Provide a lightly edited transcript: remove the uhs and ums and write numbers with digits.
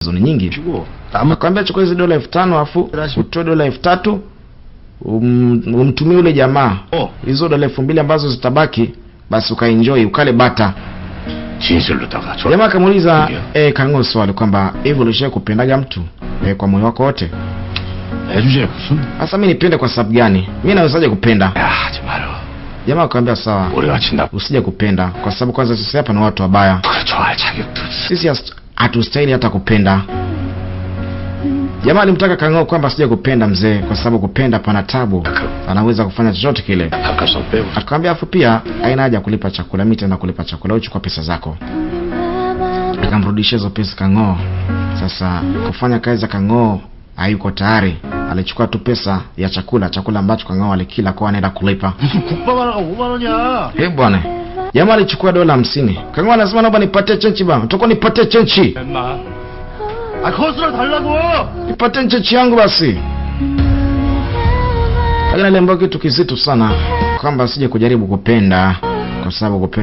ambazo ni nyingi. Akamwambia chukua hizo dola 5,000 afu utoe dola 3,000 umtumie ule jamaa. Hizo dola 2,000 ambazo zitabaki basi ukaenjoy ukale bata. Jamaa akamuuliza Kang'o swali kwamba hivyo ulishaye kupendaga mtu kwa moyo wako wote? Sasa mimi nipende kwa sababu gani? Mimi nawezaje kupenda? Jamaa akamwambia sawa, usije kupenda kwa sababu kwanza sisi hapa ni watu wabaya. Sisi hatustahili hata kupenda. Jamaa alimtaka Kang'o kwamba asije kupenda mzee kwa sababu kupenda pana tabu. Anaweza kufanya chochote kile. Akamwambia afu pia haina haja kulipa chakula, mimi tena kulipa chakula, uchukua pesa zako. Akamrudishia hizo pesa Kang'o. Sasa kufanya kazi za Kang'o hayuko tayari. Alichukua tu pesa ya chakula ambacho Kang'o alikila kwa anaenda kulipa. Bwana. Jamaa alichukua dola 50. Kang'o anasema naomba nipatie chenchi bwana. Utakuwa nipatie chenchi. Nipatie chenchi yangu basi. Lakini aliambiwa kitu kizito sana kwamba asije kujaribu kupenda kwa sababu kupenda